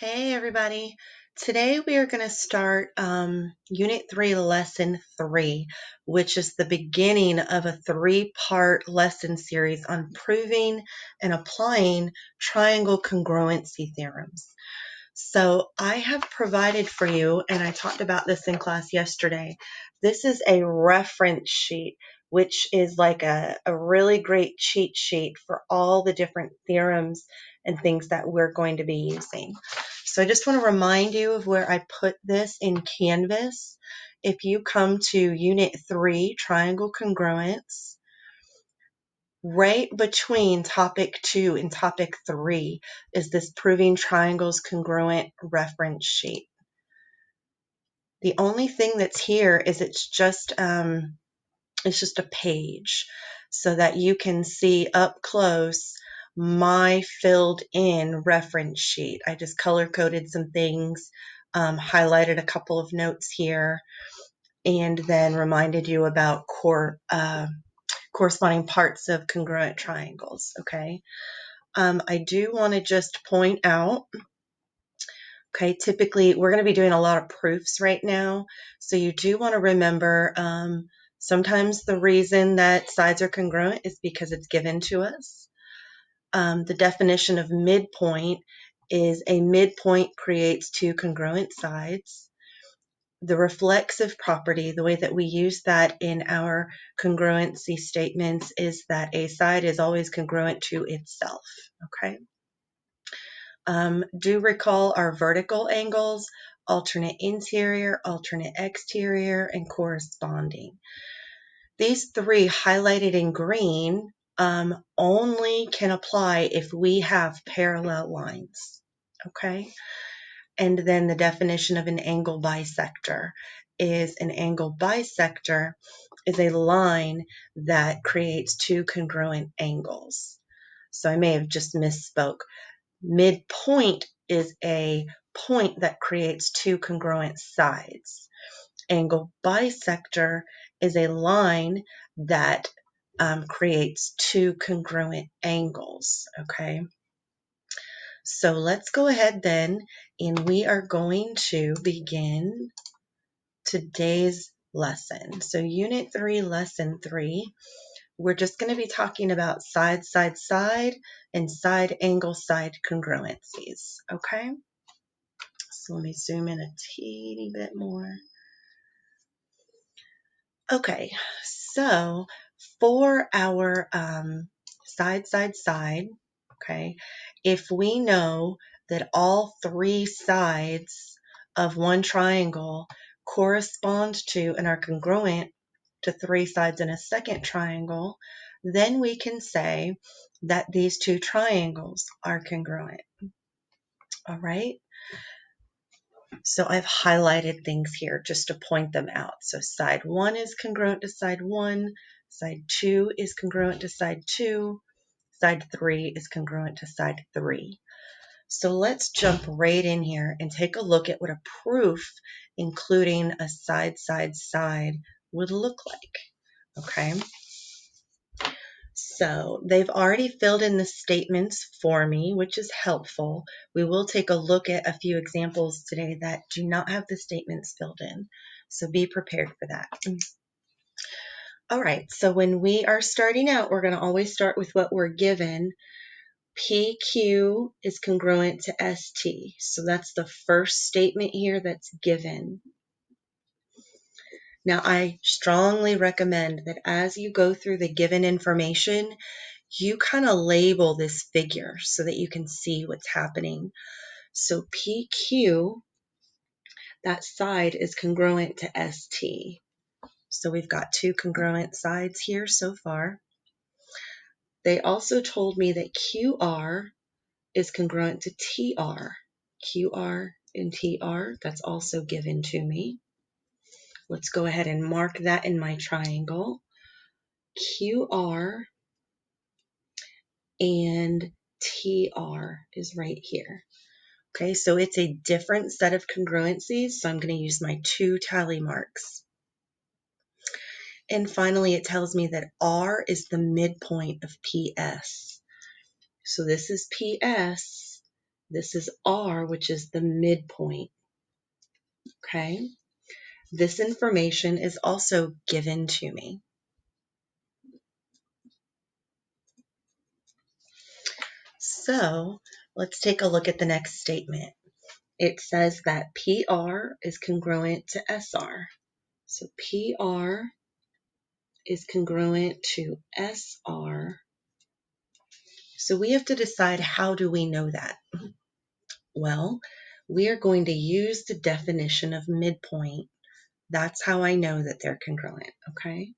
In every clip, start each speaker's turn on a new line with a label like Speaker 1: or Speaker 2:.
Speaker 1: Hey everybody. Today we are going to start Unit 3, Lesson 3, which is the beginning of a three-part lesson series on proving and applying triangle congruency theorems. So I have provided for you, and I talked about this in class yesterday, this is a reference sheet, which is like a really great cheat sheet for all the different theorems and things that we're going to be using. So I just want to remind you of where I put this in Canvas. If you come to Unit 3, Triangle Congruence, right between Topic 2 and Topic 3 is this Proving Triangles Congruent reference sheet. The only thing that's here is it's just a page so that you can see up close my filled in reference sheet. I just color coded some things, highlighted a couple of notes here, and then reminded you about corresponding parts of congruent triangles. Okay. I do want to just point out, okay, typically we're going to be doing a lot of proofs right now. So you do want to remember sometimes the reason that sides are congruent is because it's given to us. The definition of midpoint is a midpoint creates two congruent sides. The reflexive property, the way that we use that in our congruency statements, is that a side is always congruent to itself. Okay. Do recall our vertical angles, alternate interior, alternate exterior, and corresponding. These three highlighted in green only can apply if we have parallel lines. Okay. And then the definition of an angle bisector is an angle bisector is a line that creates two congruent angles. So I may have just misspoke. Midpoint is a point that creates two congruent sides. Angle bisector is a line that creates two congruent angles. Okay. So let's go ahead then, and we are going to begin today's lesson. So Unit 3, Lesson 3, we're just going to be talking about side, side, side, and side, angle, side congruencies. Okay? So let me zoom in a teeny bit more. Okay, so for our side, side, side, okay, if we know that all three sides of one triangle correspond to and are congruent to three sides in a second triangle, then we can say that these two triangles are congruent. All right. So I've highlighted things here just to point them out. So side 1 is congruent to side 1, side 2 is congruent to side 2, side 3 is congruent to side 3. So let's jump right in here and take a look at what a proof including a side, side, side would look like. Okay. So they've already filled in the statements for me, which is helpful. We will take a look at a few examples today that do not have the statements filled in. So be prepared for that. All right, so when we are starting out, we're going to always start with what we're given. PQ is congruent to ST. So that's the first statement here that's given. Now, I strongly recommend that as you go through the given information, you kind of label this figure so that you can see what's happening. So PQ, that side is congruent to ST. So we've got two congruent sides here so far. They also told me that QR is congruent to TR. QR and TR, that's also given to me. Let's go ahead and mark that in my triangle. QR and TR is right here. Okay, so it's a different set of congruencies, so I'm going to use my two tally marks. And finally, it tells me that R is the midpoint of PS. So this is PS, This is R, which is the midpoint. Okay? This information is also given to me. So let's take a look at the next statement. It says that PR is congruent to SR. So PR is congruent to SR. So we have to decide, how do we know that? Well, we are going to use the definition of midpoint. That's how I know that they're congruent, okay?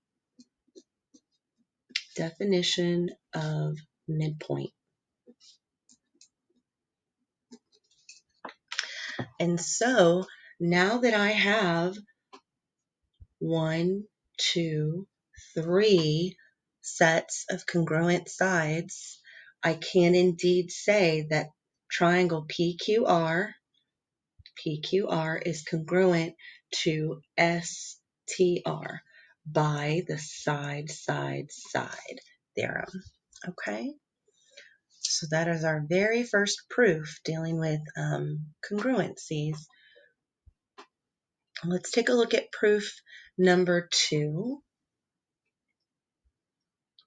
Speaker 1: Definition of midpoint. And so now that I have 1, 2, 3 sets of congruent sides, I can indeed say that triangle PQR is congruent to STR by the side theorem. Okay? So that is our very first proof dealing with congruencies. Let's take a look at proof number 2.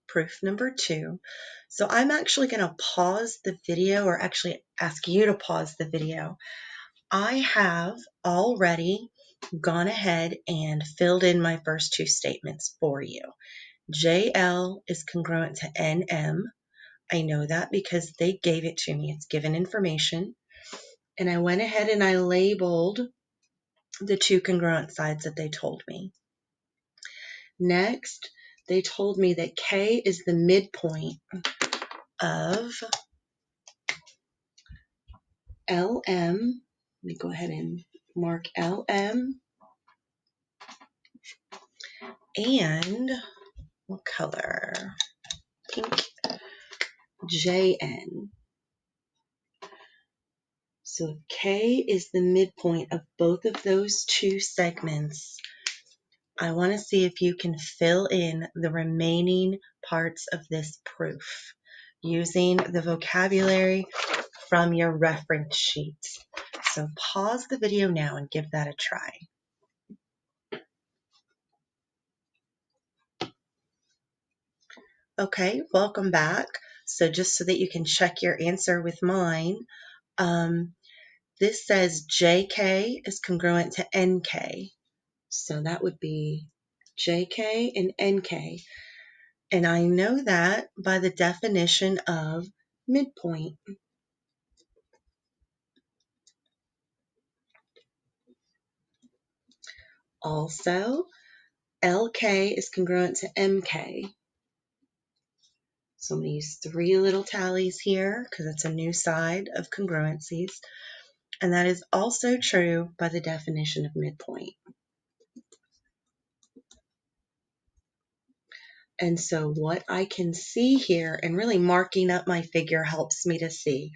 Speaker 1: Proof number 2. So I'm actually going to pause the video, or actually ask you to pause the video. I have already gone ahead and filled in my first 2 statements for you. JL is congruent to NM. I know that because they gave it to me. It's given information. And I went ahead and I labeled the 2 congruent sides that they told me. Next, they told me that K is the midpoint of LM. Let me go ahead and mark LM. And what color? Pink. JN. So if K is the midpoint of both of those 2 segments, I want to see if you can fill in the remaining parts of this proof using the vocabulary from your reference sheets. So pause the video now and give that a try. Okay, welcome back. So just so that you can check your answer with mine, this says JK is congruent to NK. So that would be JK and NK. And I know that by the definition of midpoint. Also, LK is congruent to MK. So I'm going to use 3 little tallies here because it's a new side of congruencies. And that is also true by the definition of midpoint. And so what I can see here, and really marking up my figure helps me to see,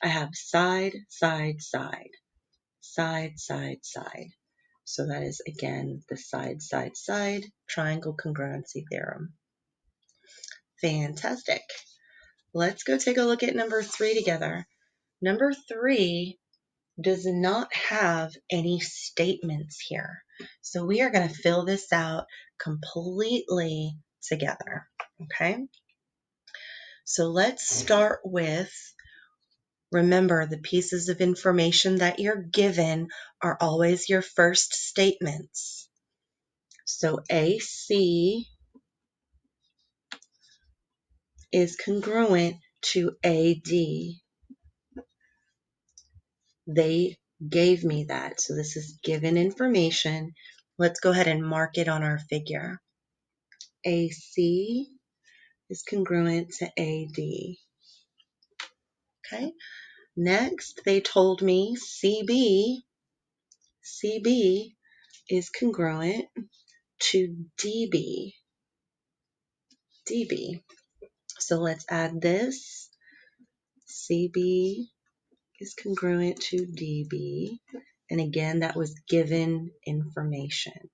Speaker 1: I have side, side, side, side, side, side. So that is, again, the side, side, side triangle congruency theorem. Fantastic. Let's go take a look at number 3 together. Number 3 does not have any statements here. So we are going to fill this out completely together. Okay? So let's start with, remember, the pieces of information that you're given are always your first statements. So AC is congruent to AD. They gave me that. So this is given information. Let's go ahead and mark it on our figure. AC is congruent to AD. Okay. Next, they told me CB is congruent to DB. So let's add this. CB is congruent to DB. And again, that was given information.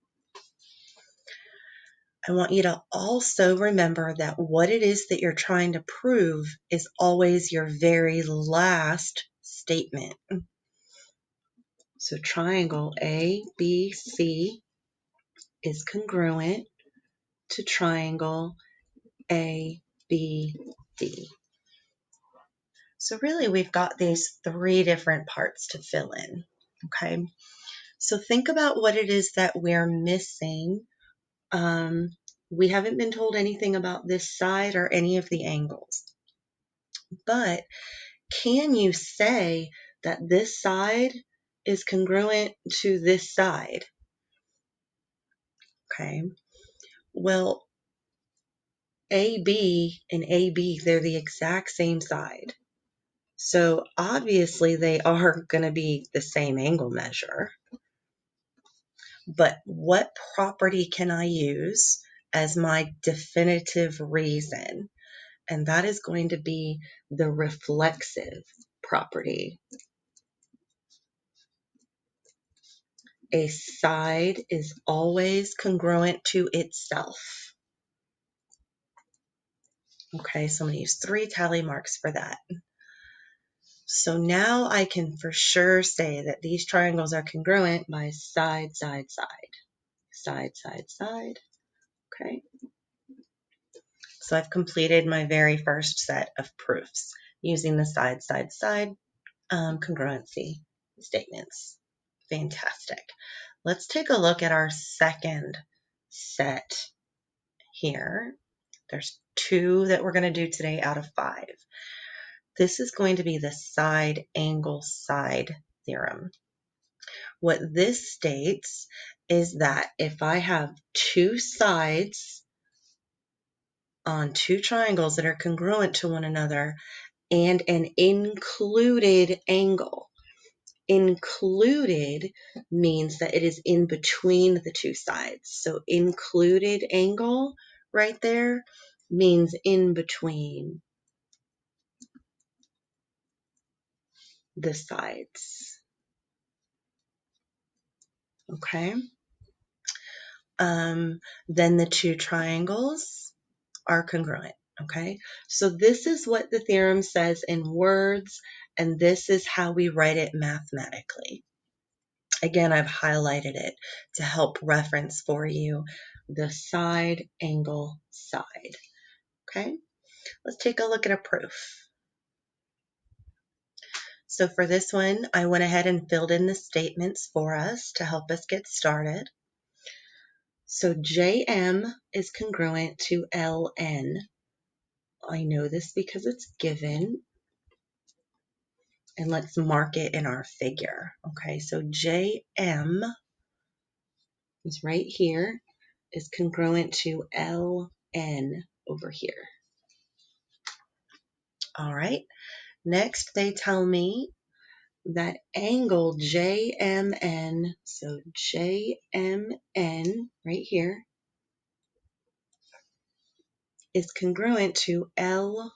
Speaker 1: I want you to also remember that what it is that you're trying to prove is always your very last statement. So triangle ABC is congruent to triangle ABD. So really we've got these three different parts to fill in, okay? So think about what it is that we're missing. We haven't been told anything about this side or any of the angles, but can you say that this side is congruent to this side? Okay, well, AB and AB, they're the exact same side. So obviously they are going to be the same angle measure. But what property can I use as my definitive reason? And that is going to be the reflexive property. A side is always congruent to itself. Okay, so I'm going to use 3 tally marks for that. So now I can for sure say that these triangles are congruent by side, side, side. Side, side, side. Okay. So I've completed my very first set of proofs using the side, side, side congruency statements. Fantastic. Let's take a look at our second set here. There's 2 that we're going to do today out of 5. This is going to be the side angle side theorem. What this states is that if I have 2 sides on 2 triangles that are congruent to one another and an included angle, included means that it is in between the 2 sides. So included angle right there means in between the sides. Okay. Then the 2 triangles are congruent. Okay. So this is what the theorem says in words, and this is how we write it mathematically. Again, I've highlighted it to help reference for you the side angle side. Okay, let's take a look at a proof. So for this one, I went ahead and filled in the statements for us to help us get started. So JM is congruent to LN. I know this because it's given. And let's mark it in our figure. Okay, so JM is right here, is congruent to LN over here. All right, next they tell me that angle JMN, so JMN right here, is congruent to LNM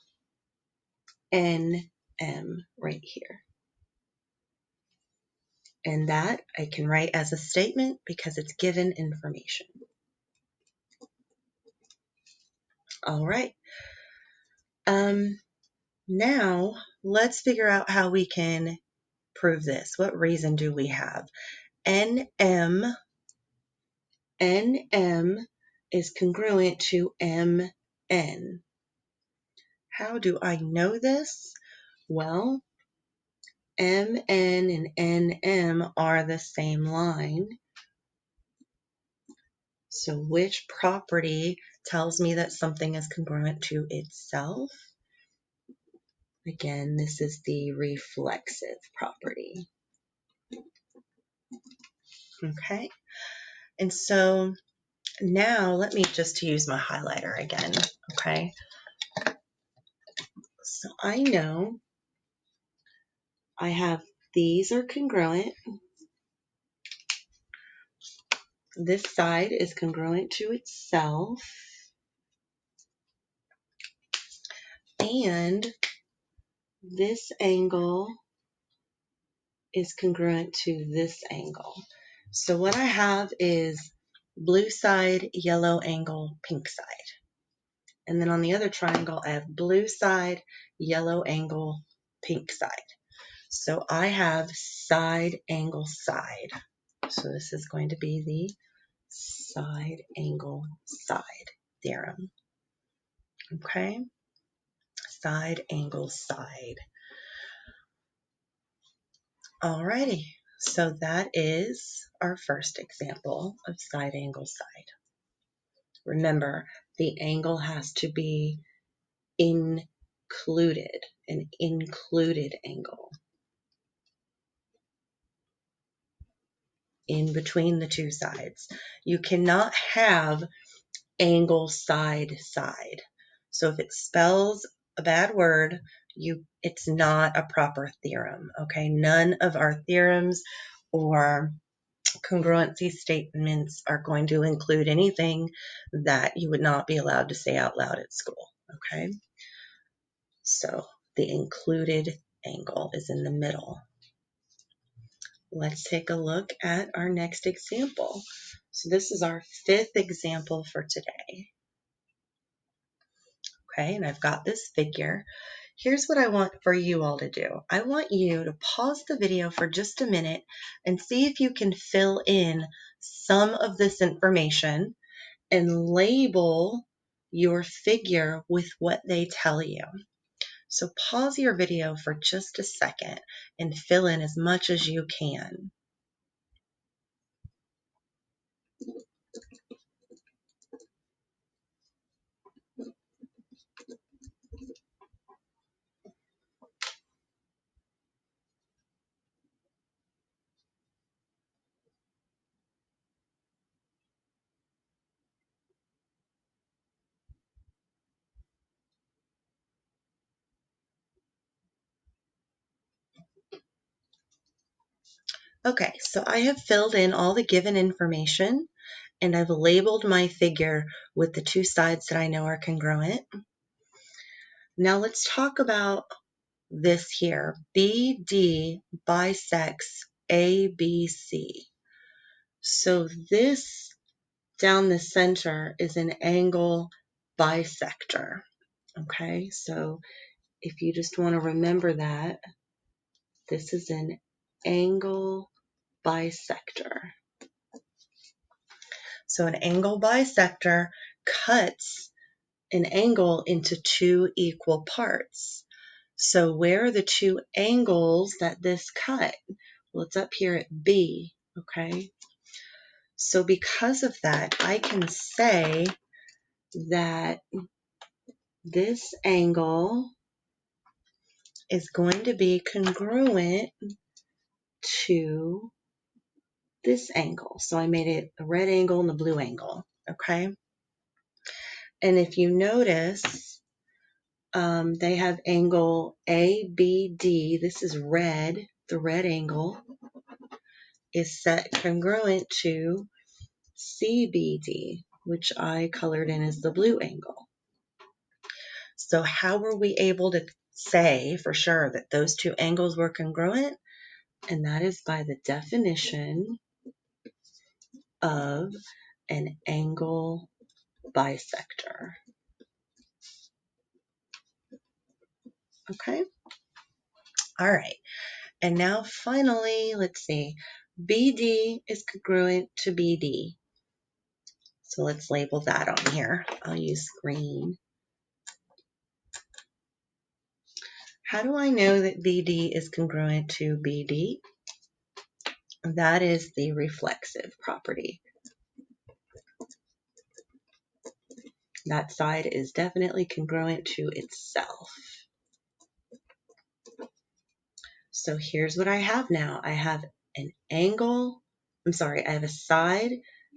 Speaker 1: right here. And that I can write as a statement because it's given information. All right. Now let's figure out how we can prove this. What reason do we have? NM is congruent to MN. How do I know this? Well, MN and NM are the same line. So which property tells me that something is congruent to itself? Again, this is the reflexive property. Okay, and so now let me just use my highlighter again, okay? So I know I have these are congruent. This side is congruent to itself. And this angle is congruent to this angle. So what I have is blue side, yellow angle, pink side. And then on the other triangle, I have blue side, yellow angle, pink side. So I have side angle side. So this is going to be the side angle side theorem. Okay, side angle side. Alrighty, so that is our first example of side angle side. Remember, the angle has to be included, an included angle in between the two sides. You cannot have angle side side. So if it spells a bad word, it's not a proper theorem. Okay, none of our theorems or congruency statements are going to include anything that you would not be allowed to say out loud at school. Okay, so the included angle is in the middle. Let's take a look at our next example. So this is our fifth example for today. Okay, and I've got this figure. Here's what I want for you all to do. I want you to pause the video for just a minute and see if you can fill in some of this information and label your figure with what they tell you. So pause your video for just a second and fill in as much as you can. Okay, so I have filled in all the given information and I've labeled my figure with the two sides that I know are congruent. Now let's talk about this here. BD bisects ABC. So this down the center is an angle bisector. Okay, so if you just want to remember that, this is an angle bisector. So an angle bisector cuts an angle into two equal parts. So where are the two angles that this cut? Well, it's up here at B, okay? So because of that, I can say that this angle is going to be congruent to this angle. So I made it the red angle and the blue angle, okay? And if you notice, they have angle ABD. This is red. The red angle is set congruent to CBD, which I colored in as the blue angle. So how were we able to say for sure that those two angles were congruent? And that is by the definition of an angle bisector. Okay? All right. And now finally, let's see. BD is congruent to BD. So let's label that on here. I'll use green. How do I know that BD is congruent to BD? That is the reflexive property. That side is definitely congruent to itself. So here's what I have now. I have an angle, I have a side,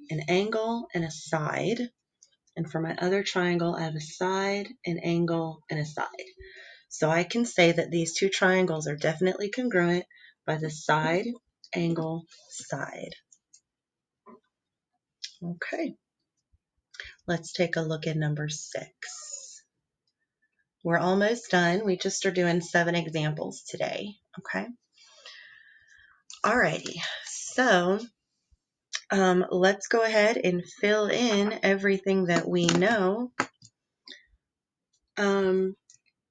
Speaker 1: an angle, and a side. And for my other triangle, I have a side, an angle, and a side. So I can say that these two triangles are definitely congruent by the side, angle, side. Okay, let's take a look at number 6. We're almost done. We just are doing 7 examples today. Okay. Alrighty, so let's go ahead and fill in everything that we know.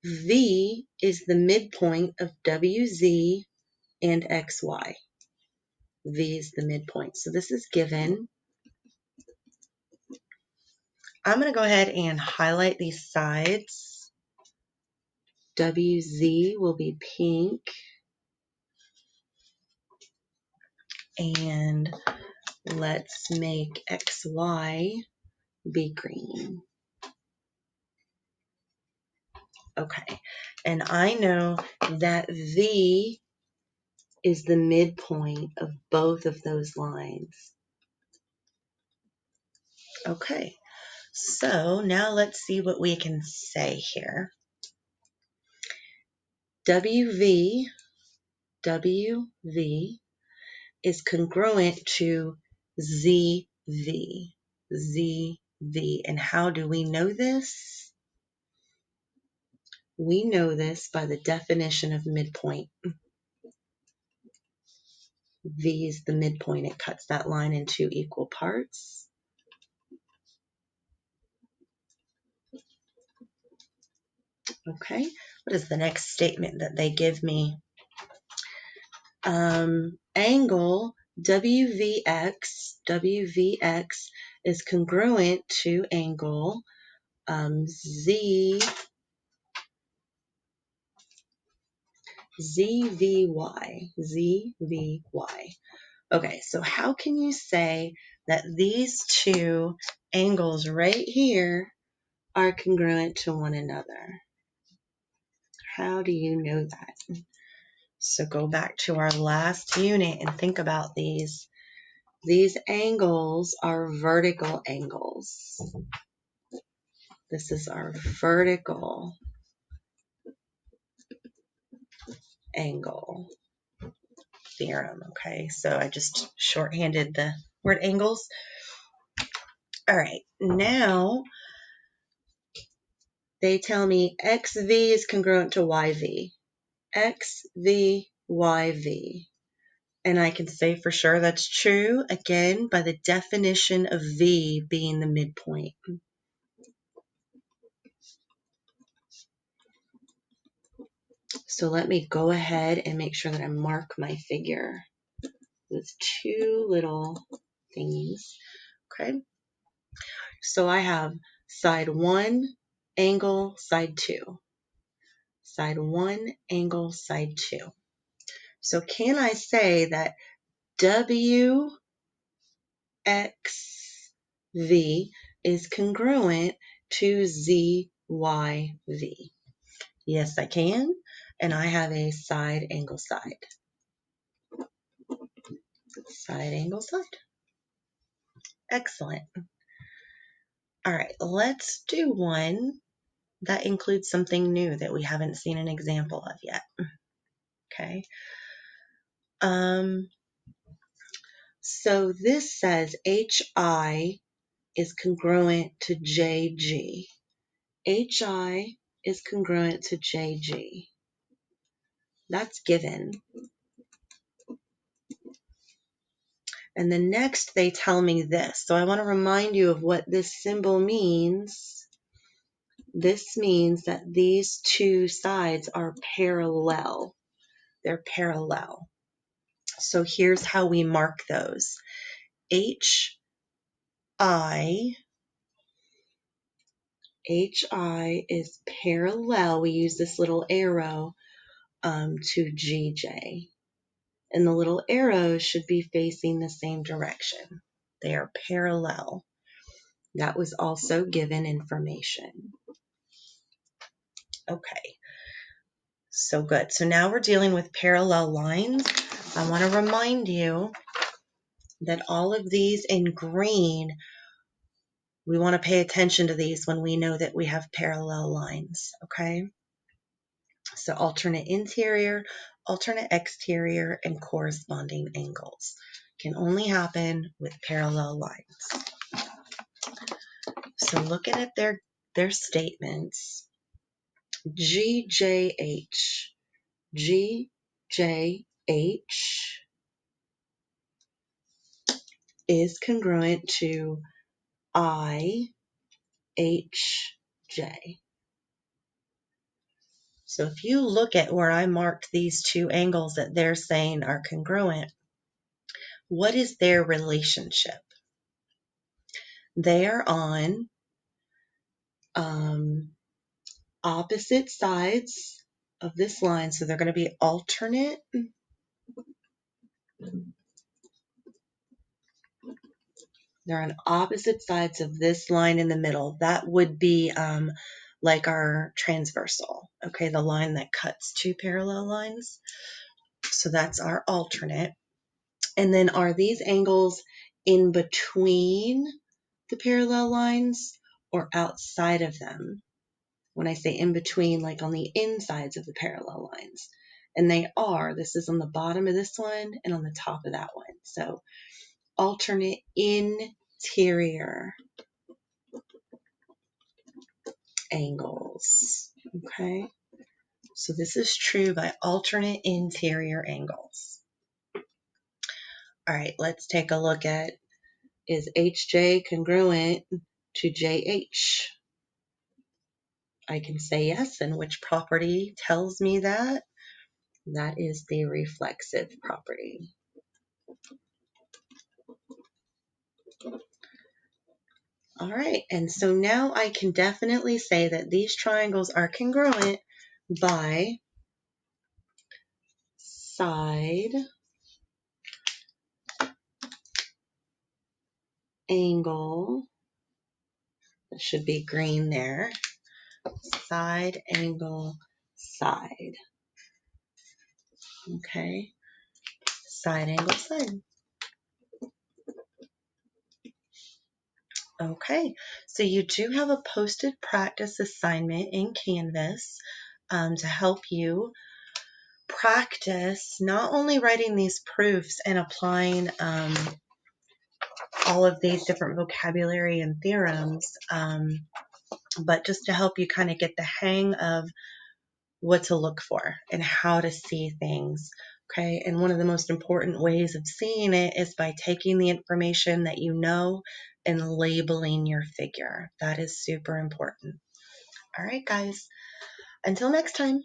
Speaker 1: V is the midpoint of WZ and XY. V is the midpoint. So this is given. I'm going to go ahead and highlight these sides. WZ will be pink. And let's make XY be green. Okay. And I know that V is the midpoint of both of those lines. Okay. So now let's see what we can say here. WV is congruent to ZV. ZV. And how do we know this? We know this by the definition of midpoint. V is the midpoint. It cuts that line in two equal parts. Okay. What is the next statement that they give me? Angle WVX is congruent to angle ZVY. Okay, so how can you say that these two angles right here are congruent to one another? How do you know that? So go back to our last unit and think about these. These angles are vertical angles. This is our vertical angle theorem, okay? So I just shorthanded the word angles. All right, now they tell me XV is congruent to YV. XV, YV. And I can say for sure that's true, again, by the definition of V being the midpoint. So let me go ahead and make sure that I mark my figure with two little thingies. Okay. So I have side 1, angle, side 2. Side 1, angle, side 2. So can I say that WXV is congruent to ZYV? Yes, I can. And I have a side, angle, side. Side, angle, side. Excellent. All right, let's do one that includes something new that we haven't seen an example of yet. Okay. So this says HI is congruent to JG. HI is congruent to JG. That's given. And then next they tell me this. So I want to remind you of what this symbol means. This means that these two sides are parallel. They're parallel. So here's how we mark those. HI is parallel. We use this little arrow to GJ. And the little arrows should be facing the same direction. They are parallel. That was also given information. Okay, so good. So now we're dealing with parallel lines. I want to remind you that all of these in green, we want to pay attention to these when we know that we have parallel lines, okay? So alternate interior, alternate exterior, and corresponding angles can only happen with parallel lines. So looking at their statements, GJH is congruent to IHJ. So if you look at where I marked these two angles that they're saying are congruent, what is their relationship? They are on opposite sides of this line, so they're going to be alternate. They're on opposite sides of this line in the middle. That would be like our transversal, okay, the line that cuts two parallel lines. So that's our alternate. And then are these angles in between the parallel lines or outside of them? When I say in between, like on the insides of the parallel lines. And they are. This is on the bottom of this one and on the top of that one. So alternate interior angles. Okay. So this is true by alternate interior angles. All right, let's take a look at, is HJ congruent to JH? I can say yes, and which property tells me that? That is the reflexive property. All right, and so now I can definitely say that these triangles are congruent by side angle. That should be green there. Side angle side. Okay, side angle side. Okay, so you do have a posted practice assignment in Canvas to help you practice not only writing these proofs and applying all of these different vocabulary and theorems, but just to help you kind of get the hang of what to look for and how to see things. Okay, and one of the most important ways of seeing it is by taking the information that you know and labeling your figure. That is super important. All right, guys, until next time.